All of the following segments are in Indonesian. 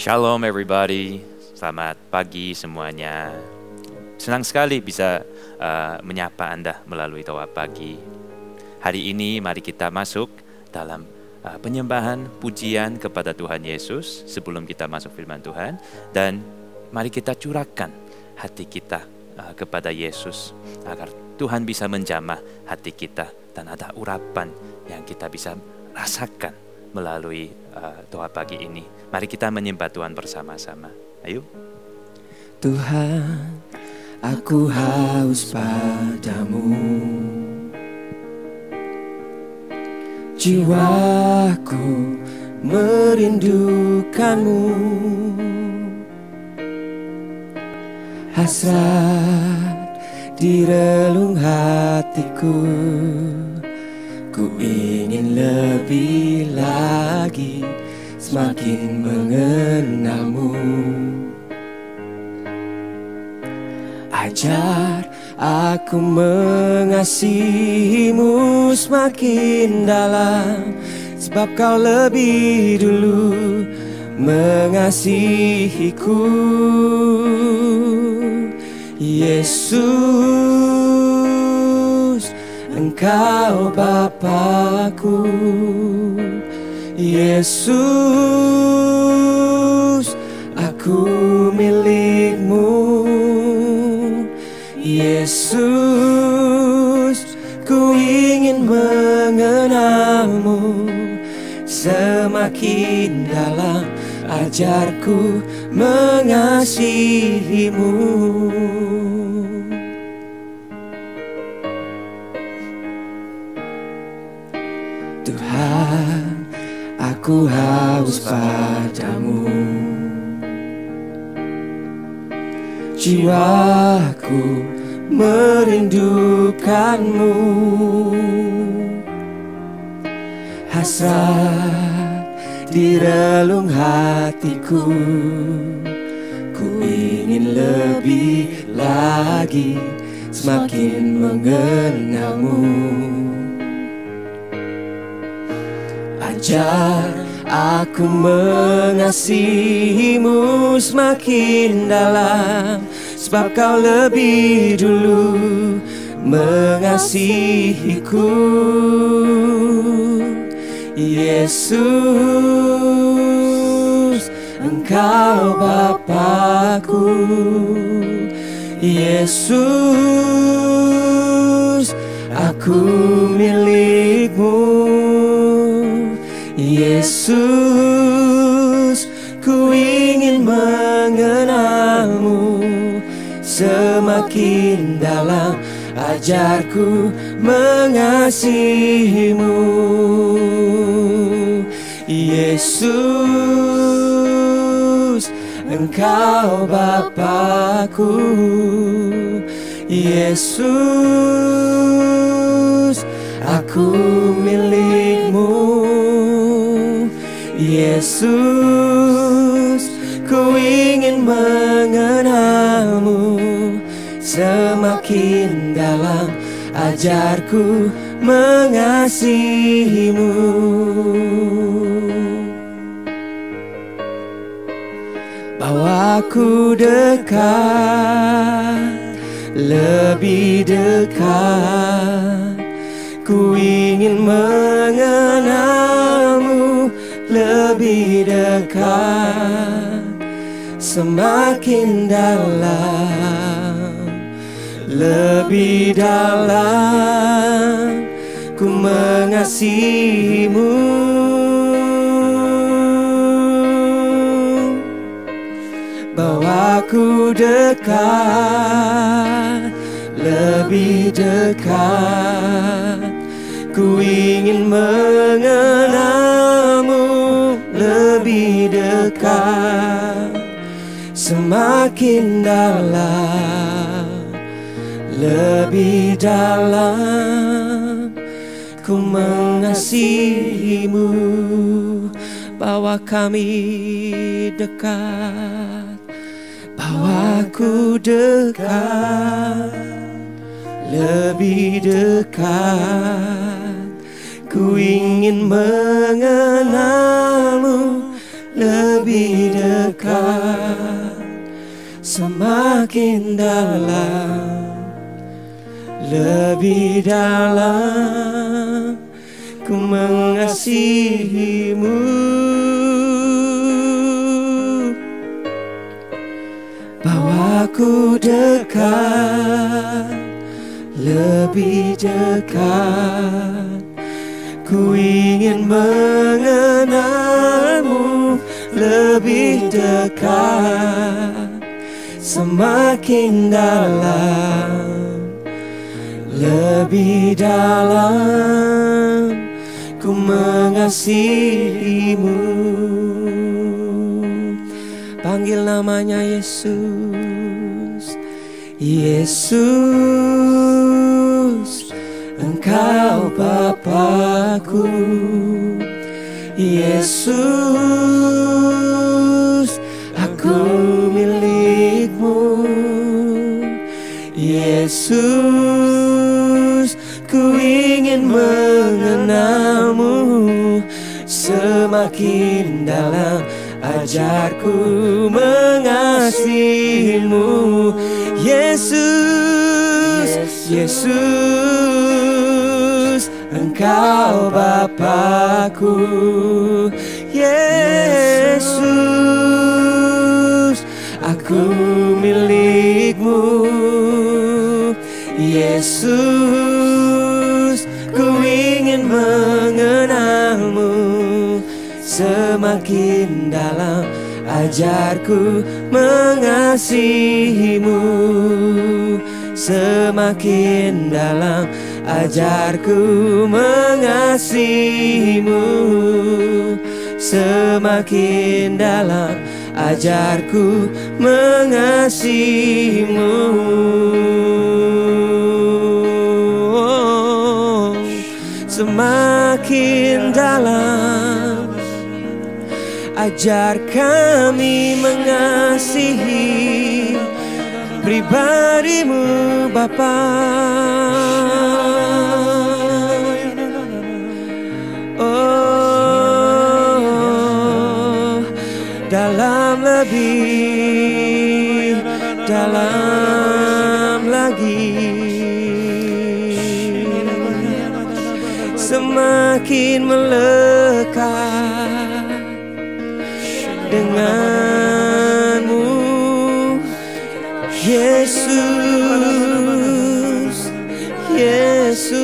Shalom everybody, selamat pagi semuanya. Senang sekali bisa menyapa Anda melalui Doa Pagi. Hari ini mari kita masuk dalam penyembahan pujian kepada Tuhan Yesus sebelum kita masuk firman Tuhan. Dan mari kita curahkan hati kita kepada Yesus agar Tuhan bisa menjamah hati kita dan ada urapan yang kita bisa rasakan melalui doa pagi ini. Mari kita menyembah Tuhan bersama-sama. Ayo. Tuhan, aku haus padamu. Jiwaku merindukanmu. Hasrat di relung hatiku, ku ingin lebih lagi semakin mengenalmu. Ajar aku mengasihimu semakin dalam, sebab kau lebih dulu mengasihiku. Yesus, Engkau Bapa-Ku. Yesus, aku milik-Mu. Yesus, ku ingin mengenal-Mu semakin dalam. Ajarku mengasihi-Mu. Tuhan, aku haus padamu. Jiwaku merindukanmu. Hasrat di relung hatiku, ku ingin lebih lagi semakin mengenalmu. Ajar aku mengasihimu semakin dalam, sebab kau lebih dulu mengasihiku. Yesus, Engkau Bapa-Ku. Yesus, aku milik-Mu. Yesus, ku ingin mengenal-Mu semakin dalam. Ajarku mengasihi-Mu. Yesus, Engkau Bapa-Ku. Yesus, aku milik-Mu. Yesus, ku ingin mengenal-Mu semakin dalam. Ajarku mengasihi-Mu. Bawaku dekat, lebih dekat. Ku ingin mengenal-Mu lebih dekat, semakin dalam, lebih dalam. Ku mengasihi-Mu. Bawaku dekat, lebih dekat. Ku ingin mengenal-Mu lebih dekat, semakin dalam, lebih dalam. Ku mengasihi-Mu. Bawa kami dekat, bawaku dekat, lebih dekat. Ku ingin mengenal-Mu lebih dekat, semakin dalam, lebih dalam ku mengasihimu. Bawaku dekat, lebih dekat, ku ingin mengenalmu lebih dekat, semakin dalam, lebih dalam ku mengasihimu. Panggil namanya Yesus. Yesus, Engkau Bapa-Ku. Yesus, aku milik-Mu. Yesus, ku ingin mengenal-Mu semakin dalam. Ajarku mengasihimu. Yesus, Yesus, Engkau Bapa-Ku. Yesus, aku milik-Mu. Yesus, ku ingin mengenal-Mu semakin dalam. Ajarku mengasihimu semakin dalam. Ajarku mengasihimu semakin dalam. Ajarku mengasihimu semakin dalam. Ajar kami mengasihi pribadi-Mu Bapa. Oh, dalam lebih dalam lagi, semakin melekat denganmu, Yesus, Yesus.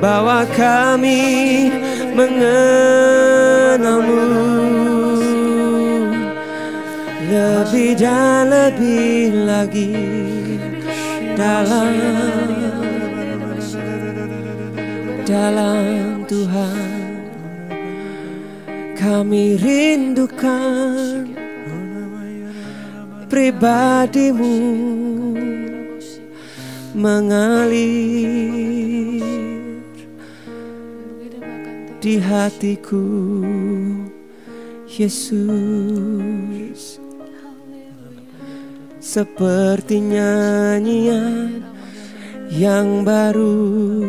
Bawa kami mengenal-Mu lebih dan lebih lagi dalam Tuhan. Kami rindukan pribadi-Mu mengalir di hatiku, Yesus. Seperti nyanyian yang baru,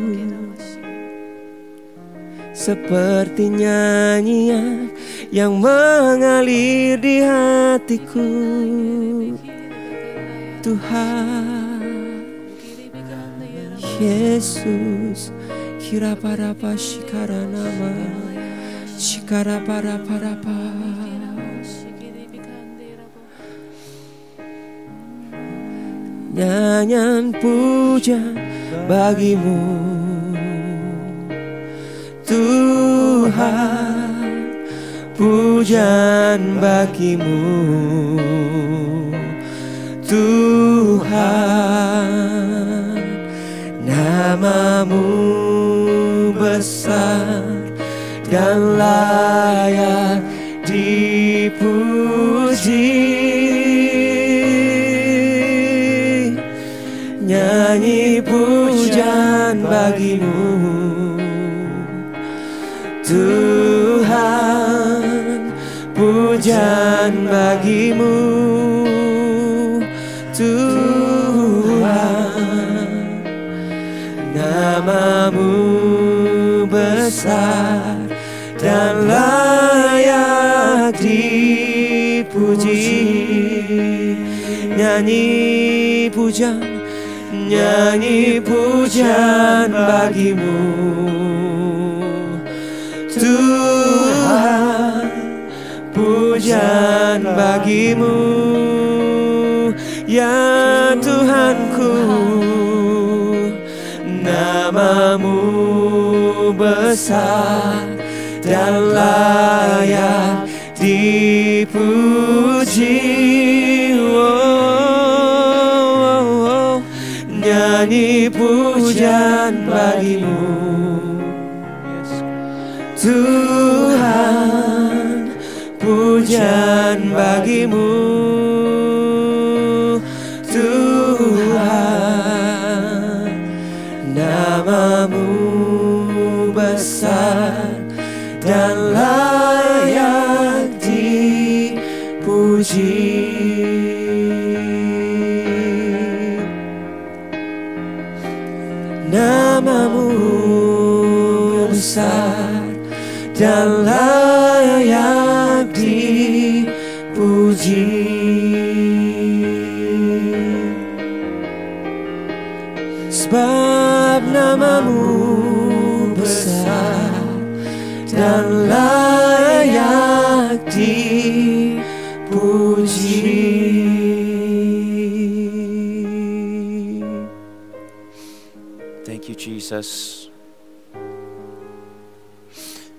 seperti nyanyian yang mengalir di hatiku, Tuhan Yesus. Kira para pa shikara nama, shikara para pa. Nyanyian puja bagi-Mu Tuhan, pujian bagi-Mu Tuhan. Nama-Mu besar dan layak dipuji. Nyanyi pujian bagi-Mu Tuhan, pujian bagi-Mu Tuhan. Nama-Mu besar dan layak dipuji. Nyanyi pujian bagimu Tuhan, pujian bagimu ya Tuhanku. Namamu besar dan layak dipuji. Nyanyi pujian bagimu Tuhan, pujian bagimu Tuhan. Namamu besar dan layak dipuji. Namamu besar dan layak dipuji. Sebab namamu besar dan layak dipuji. Thank you Jesus.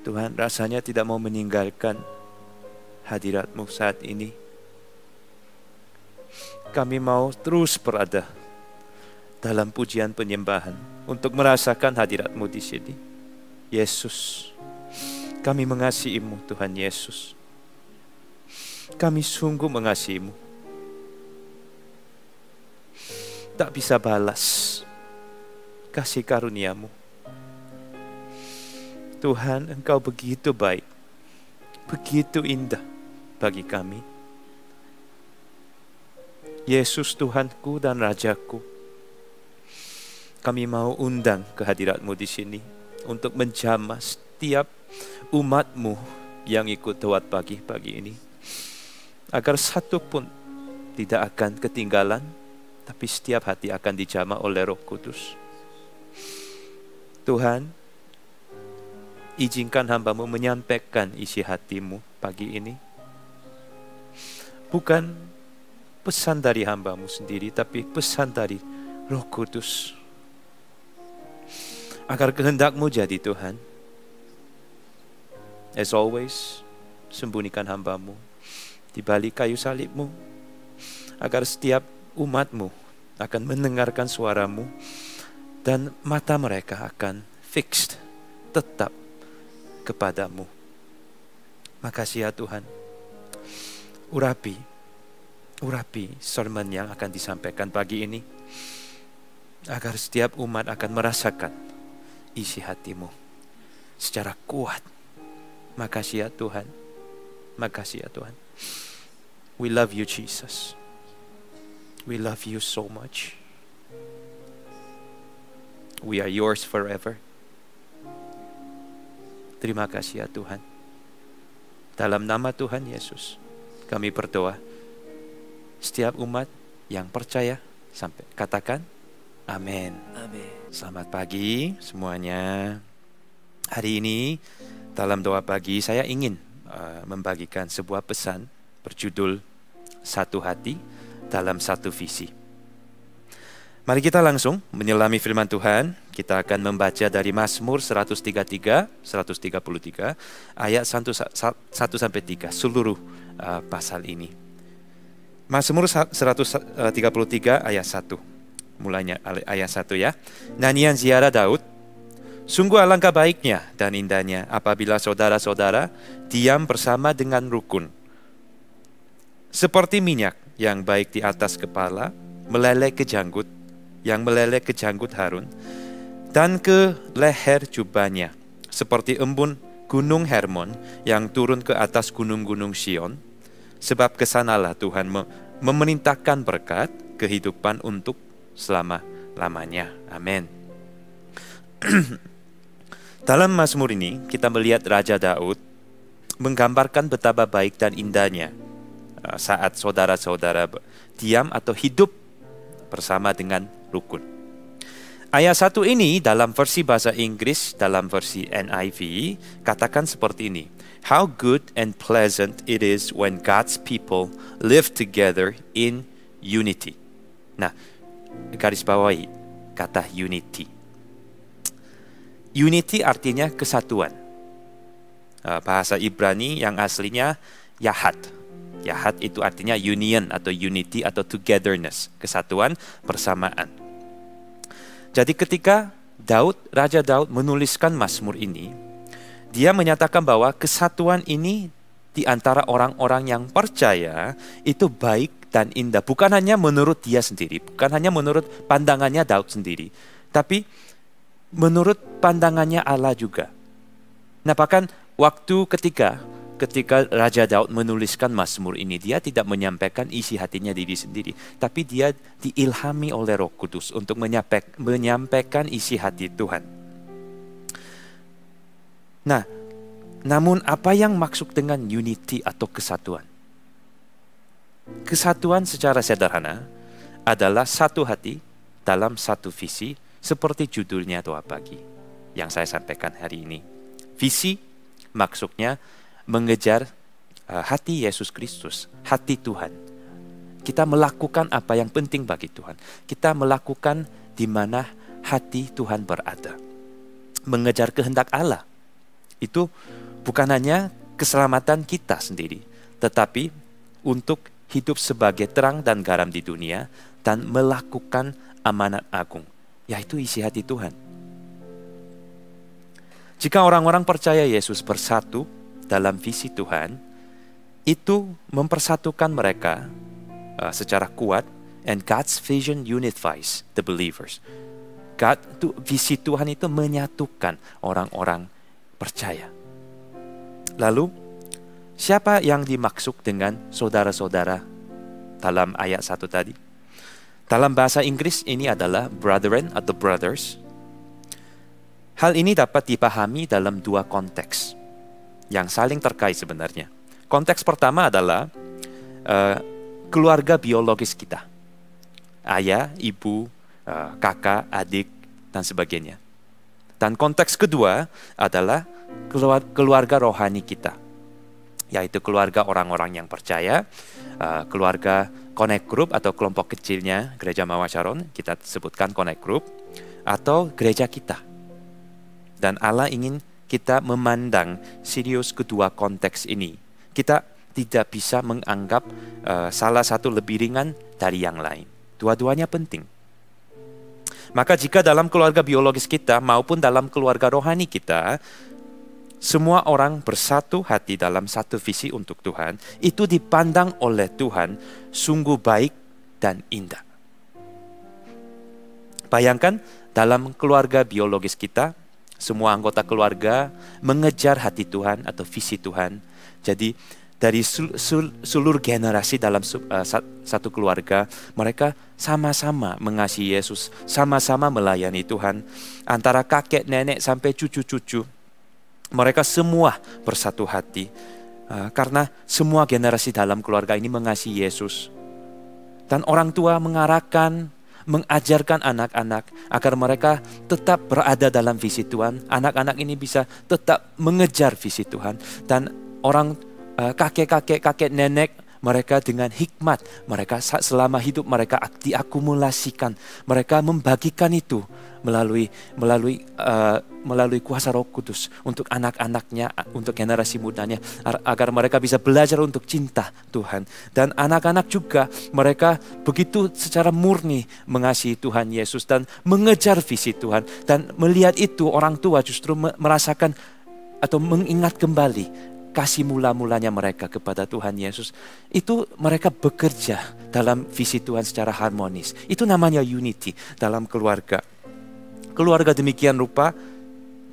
Tuhan, rasanya tidak mau meninggalkan hadirat-Mu saat ini. Kami mau terus berada dalam pujian penyembahan untuk merasakan hadirat-Mu di sini. Yesus, kami mengasihi-Mu Tuhan Yesus. Kami sungguh mengasihi-Mu. Tak bisa balas kasih karunia-Mu. Tuhan, Engkau begitu baik, begitu indah bagi kami. Yesus Tuhanku dan Rajaku, kami mau undang kehadirat-Mu di sini untuk menjamah setiap umat-Mu yang ikut doa pagi ini, agar satu pun tidak akan ketinggalan, tapi setiap hati akan dijamah oleh Roh Kudus. Tuhan, izinkan hamba-Mu menyampaikan isi hati-Mu pagi ini. Bukan pesan dari hamba-Mu sendiri, tapi pesan dari Roh Kudus. Agar kehendak-Mu jadi Tuhan. As always, sembunyikan hamba-Mu di balik kayu salib-Mu, agar setiap umat-Mu akan mendengarkan suara-Mu, dan mata mereka akan fixed, tetap kepada-Mu. Makasih ya Tuhan. Urapi sermon yang akan disampaikan pagi ini, agar setiap umat akan merasakan isi hati-Mu secara kuat. Makasih ya Tuhan. Makasih ya Tuhan. We love you Jesus. We love you so much. We are yours forever. Terima kasih ya Tuhan. Dalam nama Tuhan Yesus, kami berdoa. Setiap umat yang percaya sampai katakan amin. Amin. Selamat pagi semuanya. Hari ini dalam doa pagi saya ingin membagikan sebuah pesan berjudul Satu Hati dalam Satu Visi. Mari kita langsung menyelami firman Tuhan. Kita akan membaca dari Mazmur 133, 133 ayat 1-3 seluruh pasal ini. Mazmur 133 ayat 1. Mulanya ayat 1 ya. Nyanyian ziarah Daud. Sungguh alangkah baiknya dan indahnya apabila saudara-saudara diam bersama dengan rukun. Seperti minyak yang baik di atas kepala, meleleh ke janggut, yang meleleh ke janggut Harun, dan ke leher jubahnya, seperti embun gunung Hermon yang turun ke atas gunung-gunung Sion, sebab kesanalah Tuhan memerintahkan berkat kehidupan untuk selama-lamanya. Amin. Dalam Mazmur ini kita melihat Raja Daud menggambarkan betapa baik dan indahnya saat saudara-saudara diam atau hidup bersama dengan rukun. Ayat 1 ini dalam versi bahasa Inggris, dalam versi NIV, katakan seperti ini. How good and pleasant it is when God's people live together in unity. Nah, garis bawahi kata unity. Unity artinya kesatuan. Bahasa Ibrani yang aslinya yahad. Yahad itu artinya union atau unity atau togetherness, kesatuan, persamaan. Jadi ketika Raja Daud menuliskan Mazmur ini, dia menyatakan bahwa kesatuan ini di antara orang-orang yang percaya itu baik dan indah. Bukan hanya menurut dia sendiri, bukan hanya menurut pandangannya Daud sendiri, tapi menurut pandangannya Allah juga. Nah, bahkan waktu ketika Raja Daud menuliskan Mazmur ini, dia tidak menyampaikan isi hatinya diri sendiri, tapi dia diilhami oleh Roh Kudus untuk menyampaikan isi hati Tuhan. Nah, namun apa yang maksud dengan unity atau kesatuan? Kesatuan secara sederhana adalah satu hati dalam satu visi, seperti judulnya doa pagi yang saya sampaikan hari ini. Visi maksudnya mengejar hati Yesus Kristus, hati Tuhan. Kita melakukan apa yang penting bagi Tuhan. Kita melakukan di mana hati Tuhan berada. Mengejar kehendak Allah. Itu bukan hanya keselamatan kita sendiri, tetapi untuk hidup sebagai terang dan garam di dunia dan melakukan amanat agung, yaitu isi hati Tuhan. Jika orang-orang percaya Yesus bersatu dalam visi Tuhan, itu mempersatukan mereka secara kuat, and God's vision unifies the believers. Visi Tuhan itu menyatukan orang-orang percaya. Lalu, siapa yang dimaksud dengan saudara-saudara dalam ayat 1 tadi? Dalam bahasa Inggris ini adalah brethren atau brothers. Hal ini dapat dipahami dalam dua konteks yang saling terkait sebenarnya. Konteks pertama adalah keluarga biologis kita. Ayah, ibu, kakak, adik, dan sebagainya. Dan konteks kedua adalah keluarga rohani kita, yaitu keluarga orang-orang yang percaya, keluarga Connect Group atau kelompok kecilnya Gereja Mawar Sharon, kita sebutkan Connect Group, atau gereja kita. Dan Allah ingin kita memandang serius kedua konteks ini. Kita tidak bisa menganggap salah satu lebih ringan dari yang lain. Dua-duanya penting. Maka jika dalam keluarga biologis kita maupun dalam keluarga rohani kita, semua orang bersatu hati dalam satu visi untuk Tuhan, itu dipandang oleh Tuhan sungguh baik dan indah. Bayangkan dalam keluarga biologis kita, semua anggota keluarga mengejar hati Tuhan atau visi Tuhan. Jadi dari seluruh generasi dalam satu keluarga, mereka sama-sama mengasihi Yesus, sama-sama melayani Tuhan. Antara kakek, nenek sampai cucu-cucu, mereka semua bersatu hati. Karena semua generasi dalam keluarga ini mengasihi Yesus. Dan orang tua mengajarkan anak-anak agar mereka tetap berada dalam visi Tuhan. Anak-anak ini bisa tetap mengejar visi Tuhan. Dan orang kakek nenek, mereka dengan hikmat, mereka selama hidup mereka diakumulasikan. Mereka membagikan itu melalui kuasa Roh Kudus untuk anak-anaknya, untuk generasi mudanya, agar mereka bisa belajar untuk cinta Tuhan. Dan anak-anak juga, mereka begitu secara murni mengasihi Tuhan Yesus dan mengejar visi Tuhan. Dan melihat itu, orang tua justru merasakan atau mengingat kembali kasih mula-mulanya mereka kepada Tuhan Yesus. Itu mereka bekerja dalam visi Tuhan secara harmonis. Itu namanya unity dalam keluarga. Keluarga demikian rupa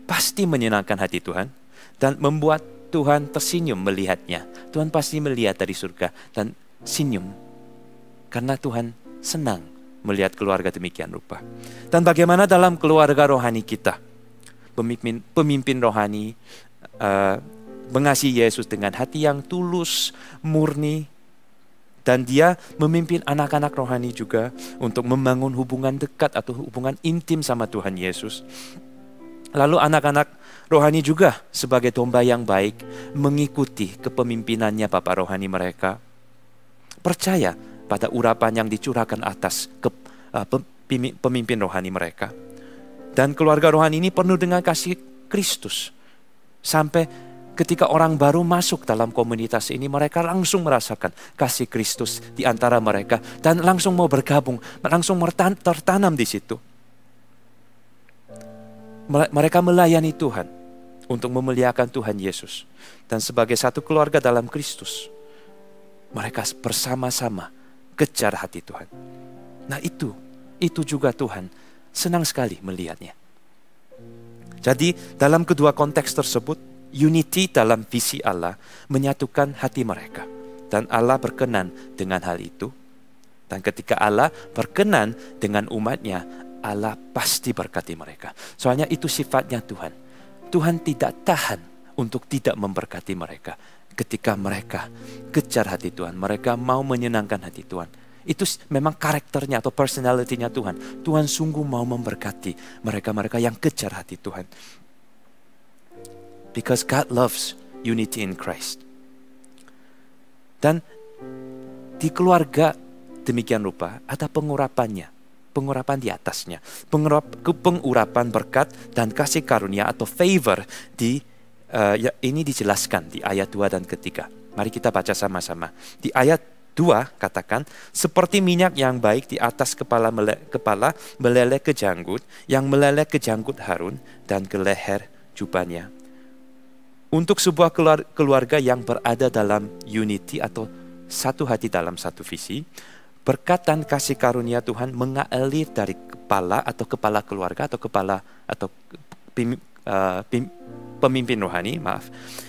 pasti menyenangkan hati Tuhan dan membuat Tuhan tersenyum melihatnya. Tuhan pasti melihat dari surga dan senyum karena Tuhan senang melihat keluarga demikian rupa. Dan bagaimana dalam keluarga rohani kita? pemimpin rohani, mengasihi Yesus dengan hati yang tulus, murni. Dan dia memimpin anak-anak rohani juga untuk membangun hubungan dekat atau hubungan intim sama Tuhan Yesus. Lalu anak-anak rohani juga sebagai domba yang baik mengikuti kepemimpinannya Bapak rohani mereka. Percaya pada urapan yang dicurahkan atas pemimpin rohani mereka. Dan keluarga rohani ini penuh dengan kasih Kristus. Sampai ketika orang baru masuk dalam komunitas ini, mereka langsung merasakan kasih Kristus di antara mereka dan langsung mau bergabung, langsung tertanam di situ. Mereka melayani Tuhan untuk memuliakan Tuhan Yesus. Dan sebagai satu keluarga dalam Kristus, mereka bersama-sama kejar hati Tuhan. Nah itu juga Tuhan senang sekali melihatnya. Jadi dalam kedua konteks tersebut, unity dalam visi Allah menyatukan hati mereka. Dan Allah berkenan dengan hal itu. Dan ketika Allah berkenan dengan umatnya, Allah pasti berkati mereka. Soalnya itu sifatnya Tuhan. Tuhan tidak tahan untuk tidak memberkati mereka. Ketika mereka kejar hati Tuhan, mereka mau menyenangkan hati Tuhan. Itu memang karakternya atau personality-nya Tuhan. Tuhan sungguh mau memberkati mereka-mereka yang kejar hati Tuhan. Because God loves unity in Christ. Dan di keluarga demikian rupa ada pengurapannya. Pengurapan di atasnya. Pengurapan berkat dan kasih karunia atau favor ini dijelaskan di ayat 2 dan ketiga. Mari kita baca sama-sama. Di ayat 2 katakan, seperti minyak yang baik di atas kepala meleleh ke janggut, yang meleleh ke janggut Harun dan ke leher jubahnya. Untuk sebuah keluarga yang berada dalam unity atau satu hati dalam satu visi, berkat dan kasih karunia Tuhan mengalir dari kepala keluarga atau pemimpin rohani,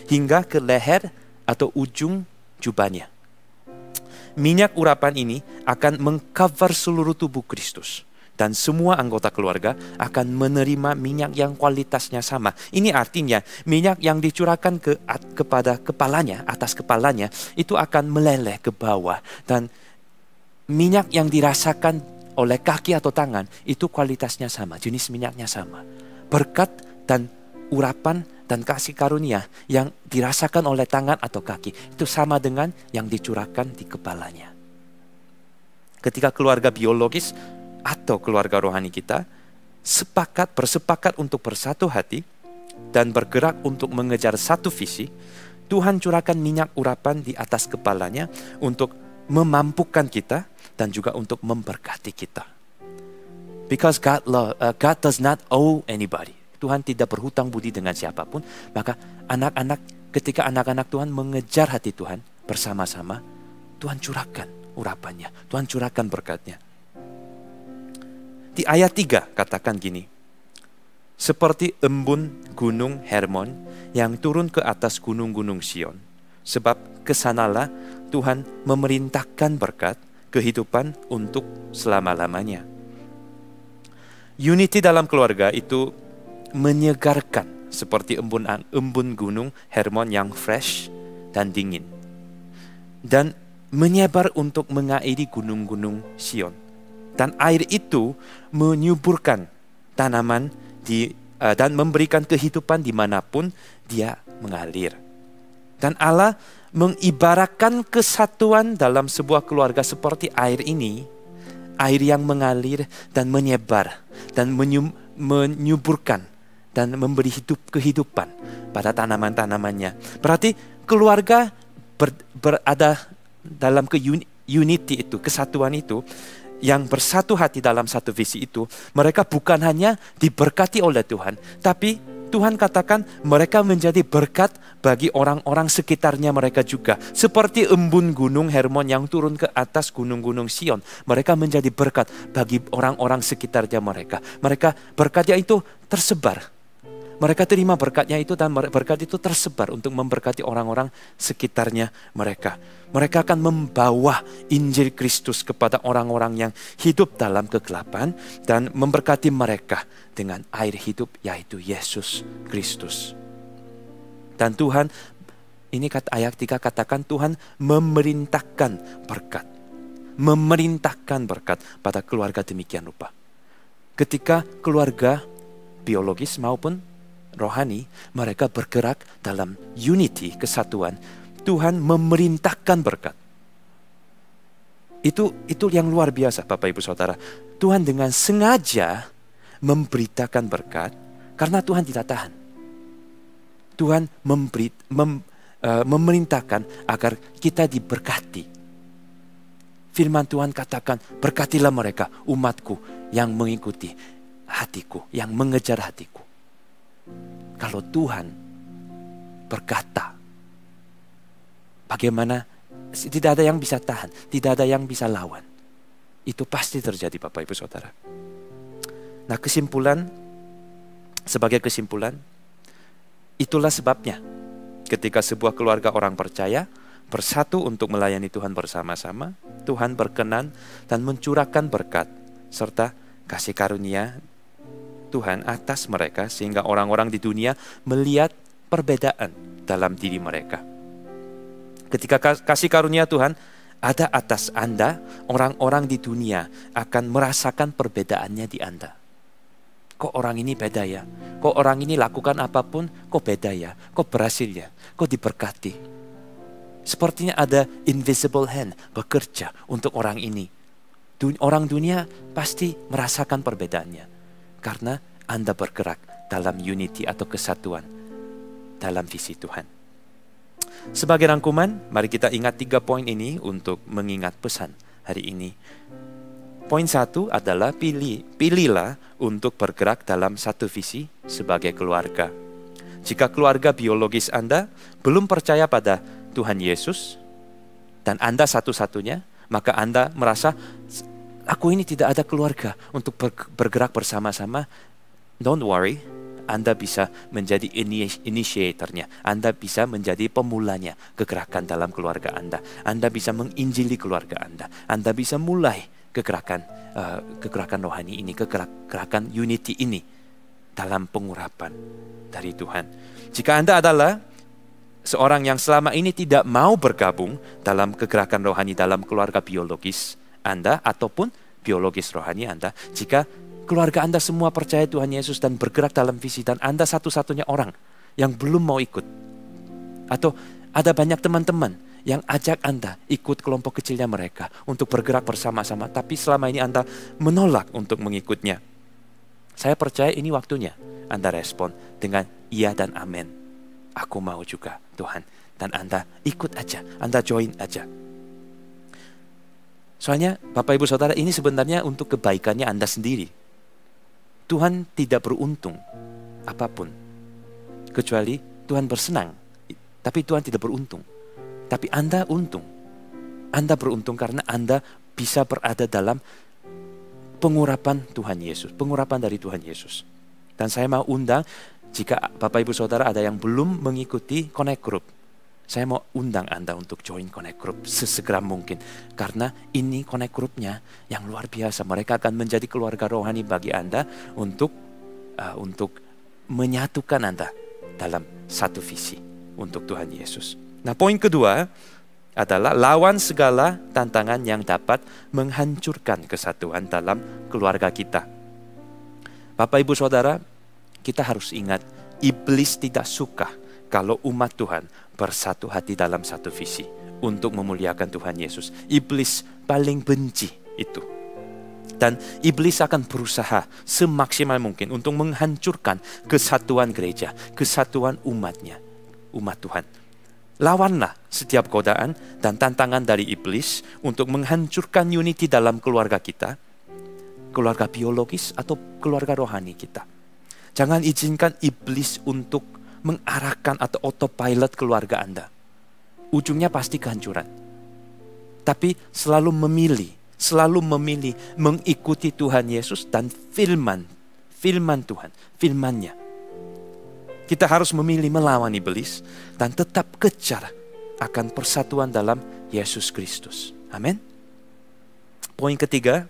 hingga ke leher atau ujung jubahnya. Minyak urapan ini akan mengcover seluruh tubuh Kristus. Dan semua anggota keluarga akan menerima minyak yang kualitasnya sama. Ini artinya minyak yang dicurahkan kepada kepalanya, atas kepalanya, itu akan meleleh ke bawah. Dan minyak yang dirasakan oleh kaki atau tangan, itu kualitasnya sama, jenis minyaknya sama. Berkat dan urapan dan kasih karunia yang dirasakan oleh tangan atau kaki, itu sama dengan yang dicurahkan di kepalanya. Ketika keluarga biologis atau keluarga rohani kita bersepakat untuk bersatu hati dan bergerak untuk mengejar satu visi, Tuhan curahkan minyak urapan di atas kepalanya untuk memampukan kita dan juga untuk memberkati kita. Because God does not owe anybody. Tuhan tidak berhutang budi dengan siapapun. Maka ketika anak-anak Tuhan mengejar hati Tuhan bersama-sama, Tuhan curahkan urapannya, Tuhan curahkan berkatnya. Di ayat 3 katakan gini, seperti embun gunung Hermon yang turun ke atas gunung-gunung Sion, sebab kesanalah Tuhan memerintahkan berkat kehidupan untuk selama-lamanya. Unity dalam keluarga itu menyegarkan seperti embun gunung Hermon yang fresh dan dingin, dan menyebar untuk mengairi gunung-gunung Sion. Dan air itu menyuburkan tanaman dan memberikan kehidupan dimanapun dia mengalir. Dan Allah mengibaratkan kesatuan dalam sebuah keluarga seperti air ini, air yang mengalir dan menyebar dan menyuburkan dan memberi kehidupan pada tanaman-tanamannya. Berarti keluarga berada dalam unity itu, kesatuan itu, yang bersatu hati dalam satu visi itu, mereka bukan hanya diberkati oleh Tuhan, tapi Tuhan katakan mereka menjadi berkat bagi orang-orang sekitarnya mereka juga. Seperti embun gunung Hermon yang turun ke atas gunung-gunung Sion, mereka menjadi berkat bagi orang-orang sekitarnya mereka. Berkatnya itu tersebar. Mereka terima berkatnya itu dan berkat itu tersebar untuk memberkati orang-orang sekitarnya mereka. Mereka akan membawa Injil Kristus kepada orang-orang yang hidup dalam kegelapan dan memberkati mereka dengan air hidup yaitu Yesus Kristus. Dan Tuhan, ini ayat 3 katakan Tuhan memerintahkan berkat. Memerintahkan berkat pada keluarga demikian rupa. Ketika keluarga biologis maupun rohani, mereka bergerak dalam unity, kesatuan, Tuhan memerintahkan berkat. Itu yang luar biasa Bapak Ibu Saudara. Tuhan dengan sengaja memberitakan berkat karena Tuhan tidak tahan. Tuhan memerintahkan agar kita diberkati. Firman Tuhan katakan, berkatilah mereka, umatku yang mengikuti hatiku, yang mengejar hatiku. Kalau Tuhan berkata, bagaimana? Tidak ada yang bisa tahan, tidak ada yang bisa lawan. Itu pasti terjadi Bapak Ibu Saudara. Nah, sebagai kesimpulan, itulah sebabnya ketika sebuah keluarga orang percaya bersatu untuk melayani Tuhan bersama-sama, Tuhan berkenan dan mencurahkan berkat serta kasih karunia Tuhan atas mereka sehingga orang-orang di dunia melihat perbedaan dalam diri mereka. Ketika kasih karunia Tuhan ada atas Anda, orang-orang di dunia akan merasakan perbedaannya di Anda. Kok orang ini beda ya? Kok orang ini lakukan apapun kok beda ya? Kok berhasil ya? Kok diberkati? Sepertinya ada invisible hand bekerja untuk orang ini. Orang dunia pasti merasakan perbedaannya. Karena Anda bergerak dalam unity atau kesatuan dalam visi Tuhan. Sebagai rangkuman, mari kita ingat 3 poin ini untuk mengingat pesan hari ini. Poin 1 adalah pilihlah untuk bergerak dalam satu visi sebagai keluarga. Jika keluarga biologis Anda belum percaya pada Tuhan Yesus dan Anda satu-satunya, maka Anda merasa, aku ini tidak ada keluarga untuk bergerak bersama-sama. Don't worry, Anda bisa menjadi initiatornya. Anda bisa menjadi pemulanya kegerakan dalam keluarga Anda. Anda bisa menginjili keluarga Anda. Anda bisa mulai kegerakan rohani ini, kegerakan unity ini dalam pengurapan dari Tuhan. Jika Anda adalah seorang yang selama ini tidak mau bergabung dalam kegerakan rohani dalam keluarga biologis Anda ataupun biologis rohani Anda, jika keluarga Anda semua percaya Tuhan Yesus dan bergerak dalam visi dan Anda satu-satunya orang yang belum mau ikut, atau ada banyak teman-teman yang ajak Anda ikut kelompok kecilnya mereka untuk bergerak bersama-sama, tapi selama ini Anda menolak untuk mengikutnya, saya percaya ini waktunya Anda respon dengan iya dan amin. Aku mau juga Tuhan. Dan Anda ikut aja, Anda join aja. Soalnya Bapak Ibu Saudara, ini sebenarnya untuk kebaikannya Anda sendiri. Tuhan tidak beruntung apapun, kecuali Tuhan bersenang. Tapi Tuhan tidak beruntung. Tapi Anda untung. Anda beruntung karena Anda bisa berada dalam pengurapan Tuhan Yesus, pengurapan dari Tuhan Yesus. Dan saya mau undang, jika Bapak Ibu Saudara ada yang belum mengikuti Connect Group, saya mau undang Anda untuk join Connect Group sesegera mungkin. Karena ini Connect Group-nya yang luar biasa. Mereka akan menjadi keluarga rohani bagi Anda untuk menyatukan Anda dalam satu visi untuk Tuhan Yesus. Nah, poin kedua adalah lawan segala tantangan yang dapat menghancurkan kesatuan dalam keluarga kita. Bapak Ibu Saudara, kita harus ingat, iblis tidak suka kalau umat Tuhan bersatu hati dalam satu visi untuk memuliakan Tuhan Yesus. Iblis paling benci itu. Dan iblis akan berusaha semaksimal mungkin untuk menghancurkan kesatuan gereja, kesatuan umatnya, umat Tuhan. Lawanlah setiap godaan dan tantangan dari iblis untuk menghancurkan unity dalam keluarga kita, keluarga biologis atau keluarga rohani kita. Jangan izinkan iblis untuk mengarahkan atau autopilot keluarga Anda. Ujungnya pasti kehancuran. Tapi selalu memilih mengikuti Tuhan Yesus dan firman Tuhan, firman-Nya. Kita harus memilih melawan iblis dan tetap kejar akan persatuan dalam Yesus Kristus. Amin. Poin ketiga,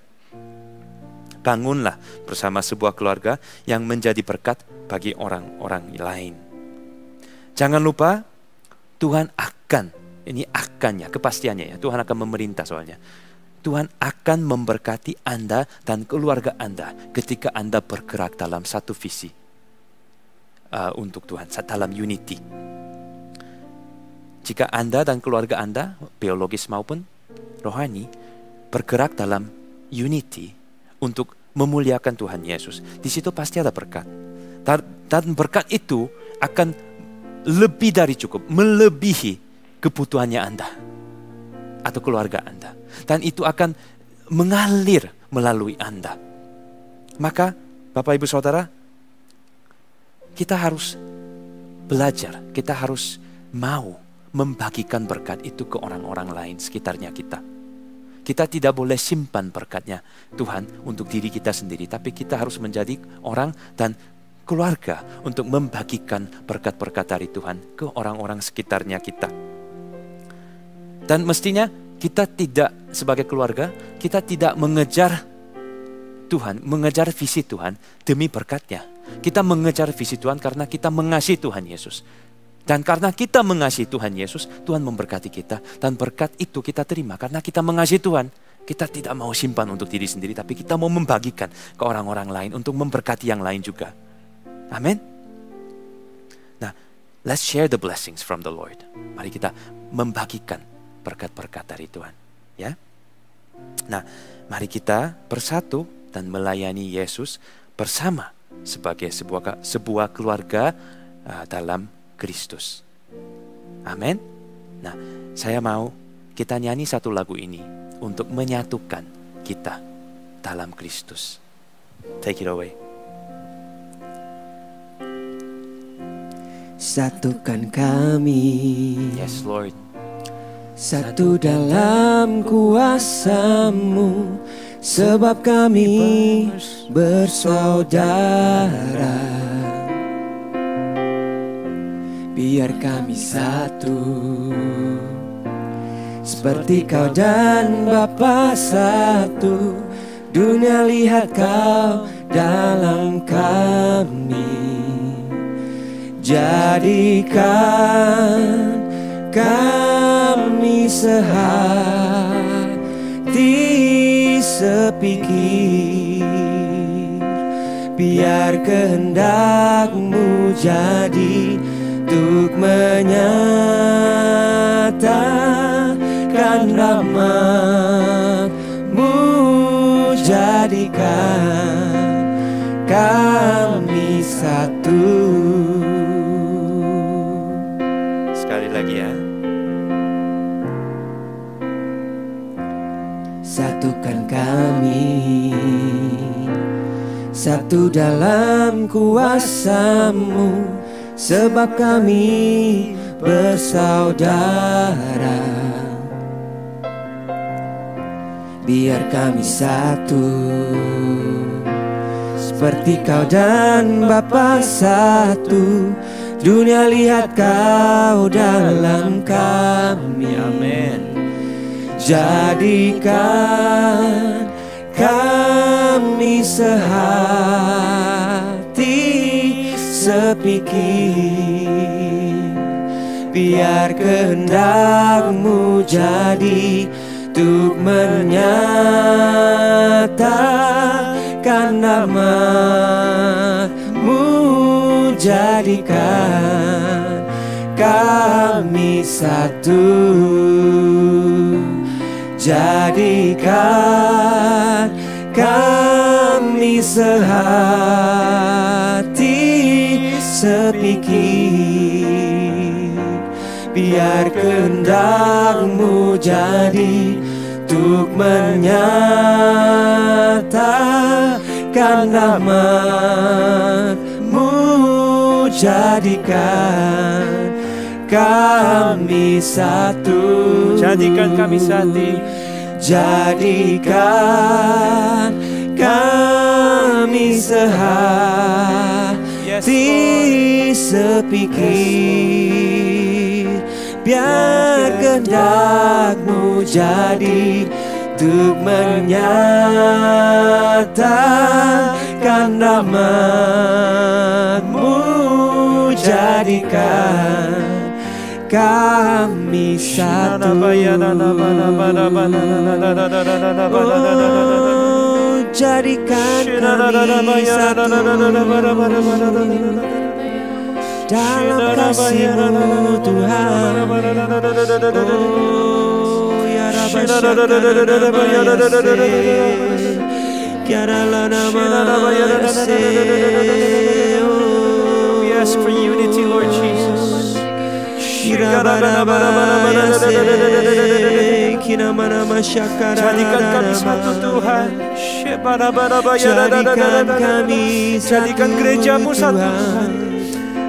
bangunlah bersama sebuah keluarga yang menjadi berkat bagi orang-orang lain. Jangan lupa, Tuhan akan, ini akannya, kepastiannya ya, Tuhan akan memerintah soalnya. Tuhan akan memberkati Anda dan keluarga Anda ketika Anda bergerak dalam satu visi untuk Tuhan, dalam unity. Jika Anda dan keluarga Anda, biologis maupun rohani, bergerak dalam unity untuk memuliakan Tuhan Yesus, di situ pasti ada berkat. Dan berkat itu akan lebih dari cukup, melebihi kebutuhannya Anda atau keluarga Anda. Dan itu akan mengalir melalui Anda. Maka Bapak Ibu Saudara, kita harus belajar, kita harus mau membagikan berkat itu ke orang-orang lain sekitarnya kita. Kita tidak boleh simpan berkatnya Tuhan untuk diri kita sendiri, tapi kita harus menjadi orang dan keluarga untuk membagikan berkat-berkat dari Tuhan ke orang-orang sekitarnya kita. Dan mestinya kita tidak, sebagai keluarga, kita tidak mengejar Tuhan, mengejar visi Tuhan demi berkatnya. Kita mengejar visi Tuhan karena kita mengasihi Tuhan Yesus. Dan karena kita mengasihi Tuhan Yesus, Tuhan memberkati kita. Dan berkat itu kita terima karena kita mengasihi Tuhan. Kita tidak mau simpan untuk diri sendiri, tapi kita mau membagikan ke orang-orang lain untuk memberkati yang lain juga. Amin. Nah, let's share the blessings from the Lord. Mari kita membagikan berkat-berkat dari Tuhan. Ya. Nah, mari kita bersatu dan melayani Yesus bersama sebagai sebuah keluarga dalam Kristus. Amin. Nah, saya mau kita nyanyi satu lagu ini untuk menyatukan kita dalam Kristus. Take it away. Satukan kami, Yes, Lord. satu dalam kuasa-Mu, sebab kami bersaudara. Biar kami satu, seperti Kau dan Bapa satu. Dunia lihat Kau dalam kami. Jadikan kami sehati sepikir. Biar kehendak-Mu jadi untuk menyatakan rahmat-Mu, jadikan kami satu. Sekali lagi ya. Satukan kami, satu dalam kuasa-Mu, sebab kami bersaudara. Biar kami satu, seperti Kau dan Bapa satu. Dunia lihat Kau dalam kami. Amin. Jadikan kami sehati sepikir. Biar kehendak-Mu jadi untuk menyatakan nama-Mu, jadikan kami satu. Jadikan kami sehati sepikir. Biar kehendak-Mu jadi untuk menyatakan rahmat-Mu, jadikan kami satu. Jadikan kami satu. Jadikan kami sehati sepikir. Biar kehendak-Mu jadi untuk menyatakan rahmat-Mu, jadikan kami satu. Jadikan kami satu dalam kasih-Mu Tuhan. Oh ya Rabbi, We ask for unity, Lord Jesus. Jadikan kami satu Tuhan. Jadikan gereja-Mu satu Tuhan.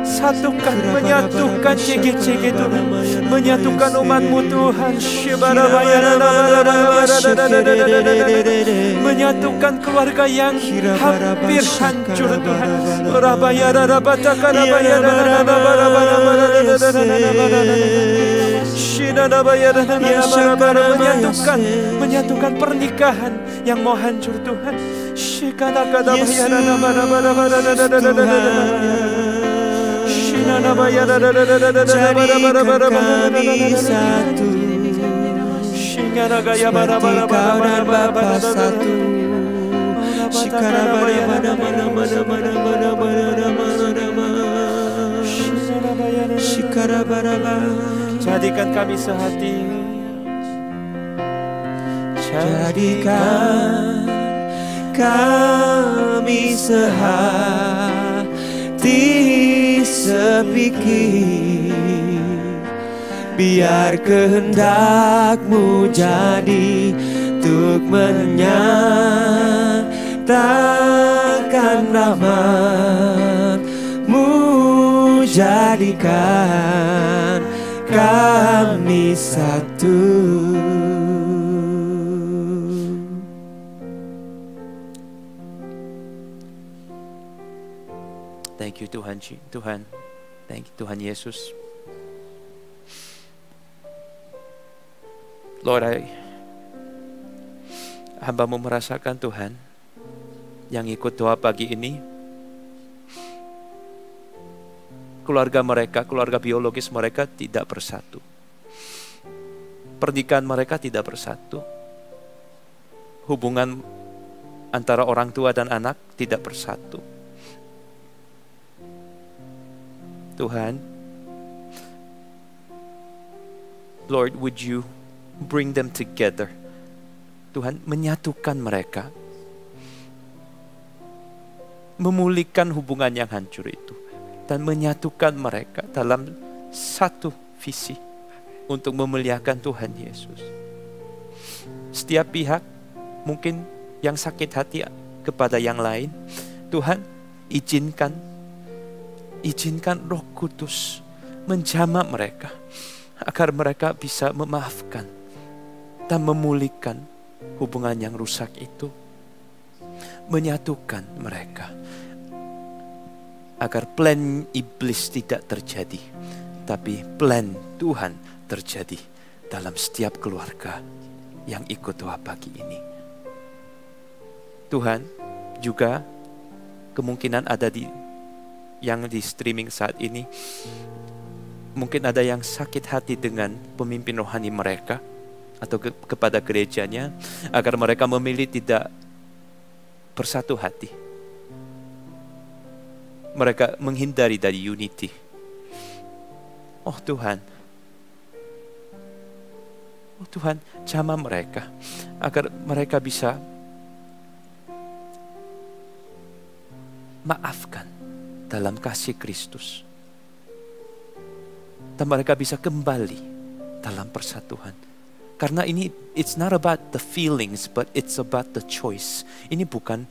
Satukan, menyatukan CG-CG Tuhan, menyatukan umat-Mu Tuhan, menyatukan keluarga yang hampir hancur Tuhan. Menyatukan pernikahan yang mau hancur Tuhan. Jadikan kami satu, seperti Kau dan Bapa satu. Jadikan kami sehati. Jadikan kami sehati, sepikir. Biar kehendak-Mu jadi untuk menyatakan rahmat-Mu, jadikan kami satu. Thank you Tuhan, thank you Tuhan Yesus. Lord, hamba-Mu merasakan Tuhan, yang ikut doa pagi ini, keluarga mereka, keluarga biologis mereka tidak bersatu. Pernikahan mereka tidak bersatu. Hubungan antara orang tua dan anak tidak bersatu. Tuhan, Lord, would you bring them together? Tuhan, menyatukan mereka, memulihkan hubungan yang hancur itu, dan menyatukan mereka dalam satu visi untuk memuliakan Tuhan Yesus. Setiap pihak mungkin yang sakit hati kepada yang lain, Tuhan, izinkan Roh Kudus menjamah mereka, agar mereka bisa memaafkan dan memulihkan hubungan yang rusak itu. Menyatukan mereka, agar plan iblis tidak terjadi, tapi plan Tuhan terjadi dalam setiap keluarga yang ikut doa pagi ini. Tuhan, juga kemungkinan ada yang di streaming saat ini, mungkin ada yang sakit hati dengan pemimpin rohani mereka atau kepada gerejanya, agar mereka memilih tidak bersatu hati. Mereka menghindari dari unity. Oh Tuhan, jamah mereka, agar mereka bisa maafkan dalam kasih Kristus, dan mereka bisa kembali dalam persatuan. Karena ini, it's not about the feelings, but it's about the choice. Ini bukan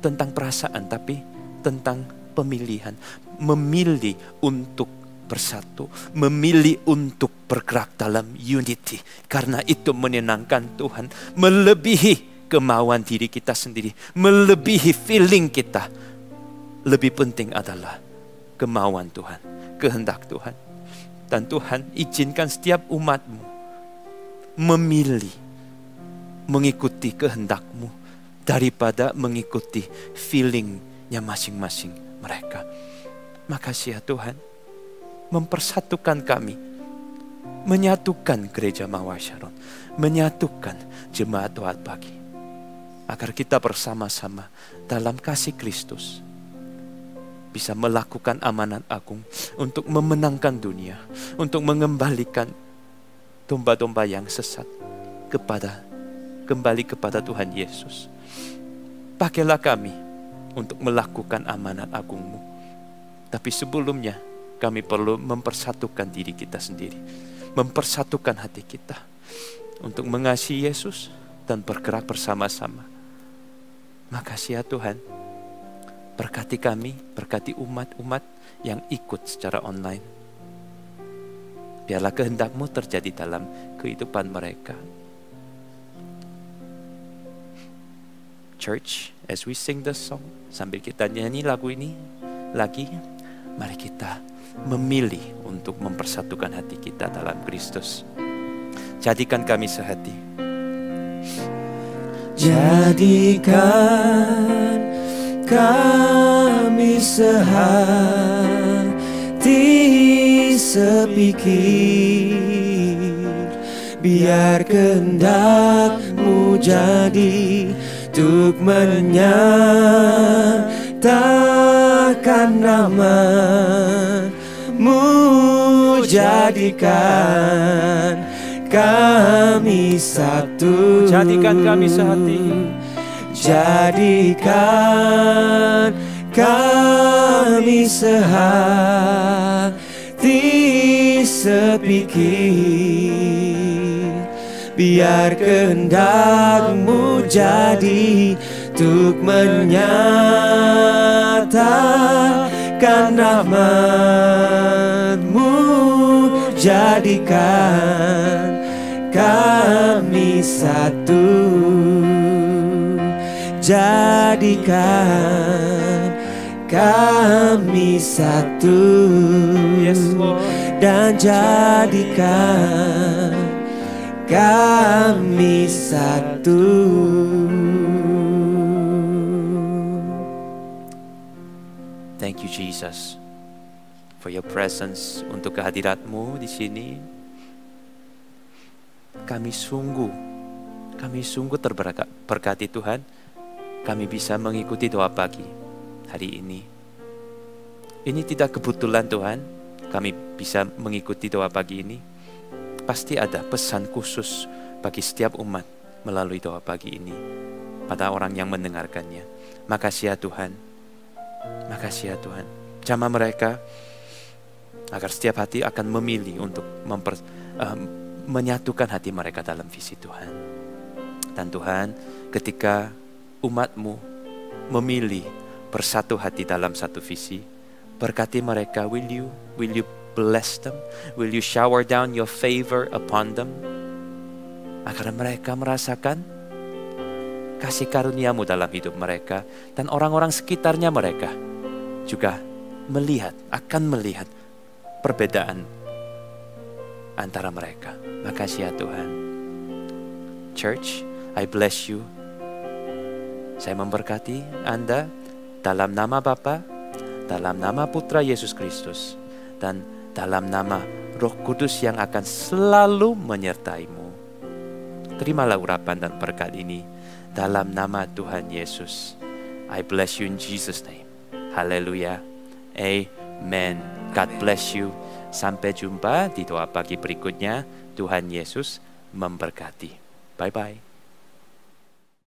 tentang perasaan, tapi tentang pemilihan. Memilih untuk bersatu, memilih untuk bergerak dalam unity. Karena itu menyenangkan Tuhan, melebihi kemauan diri kita sendiri, melebihi feeling kita. lebih penting adalah kemauan Tuhan, kehendak Tuhan. Dan Tuhan izinkan setiap umat-Mu memilih mengikuti kehendak-Mu daripada mengikuti feelingnya masing-masing mereka. Makasih ya Tuhan, mempersatukan kami, menyatukan gereja Mawar Shalom, menyatukan jemaat doa pagi, agar kita bersama-sama dalam kasih Kristus bisa melakukan amanat agung untuk memenangkan dunia, untuk mengembalikan domba-domba yang sesat kembali kepada Tuhan Yesus. Pakailah kami untuk melakukan amanat agung-Mu. Tapi sebelumnya kami perlu mempersatukan diri kita sendiri, mempersatukan hati kita untuk mengasihi Yesus dan bergerak bersama-sama. Makasih ya Tuhan, berkati kami, berkati umat-umat yang ikut secara online. Biarlah kehendak-Mu terjadi dalam kehidupan mereka. Church, as we sing the song, sambil kita nyanyi lagu ini lagi, mari kita memilih untuk mempersatukan hati kita dalam Kristus. Jadikan kami sehati. Jadikan kami sehati sepikir, biar kehendak-Mu jadi untuk menyatakan nama-Mu. Jadikan kami satu, Jadikan kami sehati. Jadikan kami sehati sepikir, biar kehendak-Mu jadi untuk menyatakan rahmat-Mu. Jadikan kami satu, jadikan kami satu, Yes, Lord. dan jadikan kami satu. Thank you Jesus for your presence, untuk kehadirat-Mu di sini. Kami sungguh terberkati Tuhan. Kami bisa mengikuti doa pagi hari ini. Ini tidak kebetulan Tuhan, kami bisa mengikuti doa pagi ini. Pasti ada pesan khusus bagi setiap umat melalui doa pagi ini pada orang yang mendengarkannya. Makasih ya Tuhan. Makasih ya Tuhan. Jamah mereka agar setiap hati akan memilih untuk menyatukan hati mereka dalam visi Tuhan. Dan Tuhan, ketika umat-Mu memilih bersatu hati dalam satu visi, berkati mereka. Will you bless them? Will you shower down your favor upon them? Agar mereka merasakan kasih karunia-Mu dalam hidup mereka, dan orang-orang sekitarnya mereka juga akan melihat perbedaan antara mereka. Makasih ya Tuhan. Church, I bless you. Saya memberkati Anda dalam nama Bapa, dalam nama Putra Yesus Kristus, dan dalam nama Roh Kudus yang akan selalu menyertai-Mu. Terimalah urapan dan berkat ini dalam nama Tuhan Yesus. I bless you in Jesus' name. Haleluya. Amen. God bless you. Sampai jumpa di doa pagi berikutnya. Tuhan Yesus memberkati. Bye-bye.